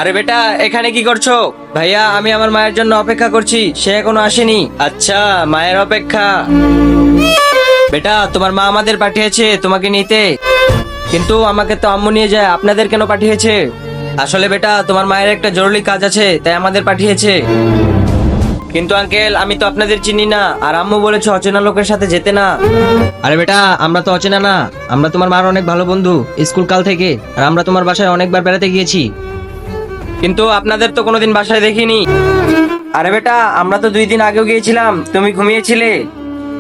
আরে বেটা, এখানে কি করছো? ভাইয়া, আমি আমার মায়ের জন্য অপেক্ষা করছি, সে এখনো আসেনি। আচ্ছা, মায়ের অপেক্ষা। বেটা, তোমার মা আমাদের পাঠিয়েছে তোমাকে নিতে, কিন্তু আমাকে তো আম্মু নিয়ে যায়, আপনাদের কেন পাঠিয়েছে? আসলে বেটা, তোমার মায়ের একটা জরুরি কাজ আছে, তাই আমাদের পাঠিয়েছে। কিন্তু আঙ্কেল, আমি তো আপনাদের চিনি না, আর আম্মু বলেছে অচেনা লোকের সাথে যেতে না। আরে বেটা, আমরা তো অচেনা না, আমরা তোমার মার অনেক ভালো বন্ধু, স্কুল কাল থেকে। আর আমরা তোমার বাসায় অনেকবার বেড়াতে গিয়েছি, কিন্তু আপনাদের তো কোনোদিন বাসায় দেখিনি। আরে বেটা, আমরা তো 2 দিন আগেও গিয়েছিলাম, তুমি ঘুমিয়েছিলে।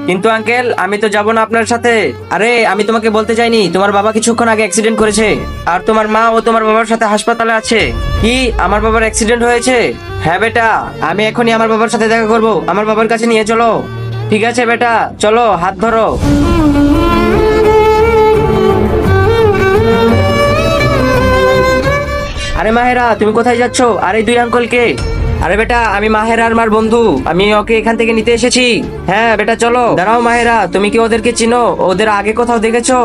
কিন্তু আঙ্কেল, আমি তো যাব না আপনার সাথে। আরে, আমি তোমাকে বলতে চাইনি, তোমার বাবা কিছুক্ষণ আগে অ্যাক্সিডেন্ট করেছে, আর তোমার মা ও তোমার বাবার সাথে হাসপাতালে আছে। কি, আমার বাবার অ্যাক্সিডেন্ট হয়েছে? হ্যাঁ বেটা, আমি এখনই আমার বাবার সাথে দেখা করব, আমার বাবার কাছে নিয়ে চলো। ঠিক আছে বেটা, চলো, হাত ধরো। আরে মাহেরা, তুমি কোথায় যাচ্ছ? আর এই 2 আঙ্কেলকে? আরে বেটা, আমি মাহেরার মার বন্ধু, আমি ওকে এখান থেকে নিতে এসেছি। হ্যাঁ বেটা, চলো। দাঁড়াও মাহেরা, তুমি কি ওদেরকে চিনো? ওদের আগে কোথাও দেখেছো?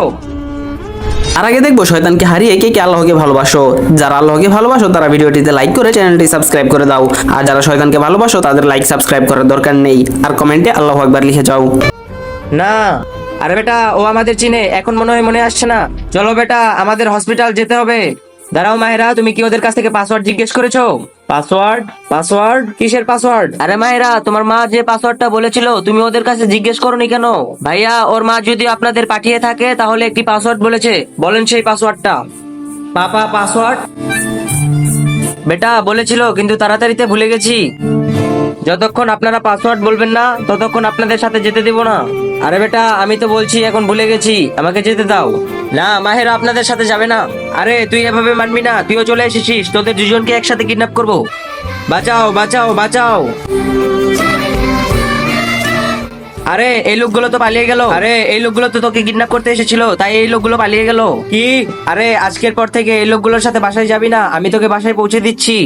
আর আগে দেখবো শয়তানকে হারিয়ে কে কে আল্লাহকে ভালোবাসো। যারা আল্লাহকে ভালোবাসো তারা ভিডিওটিতে লাইক করে চ্যানেলটি সাবস্ক্রাইব করে দাও, আর যারা শয়তানকে ভালোবাসো তাদের লাইক সাবস্ক্রাইব করার দরকার নেই, আর কমেন্টে আল্লাহু আকবার লিখে যাও। না। আরে বেটা, ও আমাদের চিনে, এখন মনে আসছে না। চলো বেটা, আমাদের হসপিটাল যেতে হবে। দাঁড়াও মাহেরা, তুমি কি ওদের কাছ থেকে পাসওয়ার্ড জিজ্ঞেস করেছো? পাসওয়ার্ড? পাসওয়ার্ড? কিসের পাসওয়ার্ড? আরে মাহেরা, তোমার মা যে পাসওয়ার্ডটা বলেছিল, তুমি ওদের কাছে জিজ্ঞেস করোনি কেন? ভাইয়া, ওর মা যদি আপনাদের পাঠিয়ে থাকে তাহলে একটি পাসওয়ার্ড বলেছে, বলেন সেই পাসওয়ার্ডটা। পাপা পাসওয়ার্ড? বেটা বলেছিল, কিন্তু তাড়াতাড়িতে ভুলে গেছি। যতক্ষণ আপনারা পাসওয়ার্ড বলবেন না, ততক্ষণ আপনাদের সাথে যেতে দিব না। আরে বেটা, আমি তো বলছি এখন ভুলে গেছি, আমাকে যেতে দাও। না, মাহেরা আপনাদের সাথে যাবে না। আরে তুই এভাবে মানবি না, তুইও চলে এসেছিস, তোদের দুজনকে একসাথে কিডন্যাপ করব। বাঁচাও, বাঁচাও, বাঁচাও। আরে এই লোকগুলো তো পালিয়ে গেল। আরে এই লোকগুলো তো তোকে কিডন্যাপ করতে এসেছিল, তাই এই লোকগুলো পালিয়ে গেল। কি? আরে আজকের পর থেকে এই লোকগুলোর সাথে বাসায় যাবি না, আমি তোকে বাসায় পৌঁছে দিচ্ছি।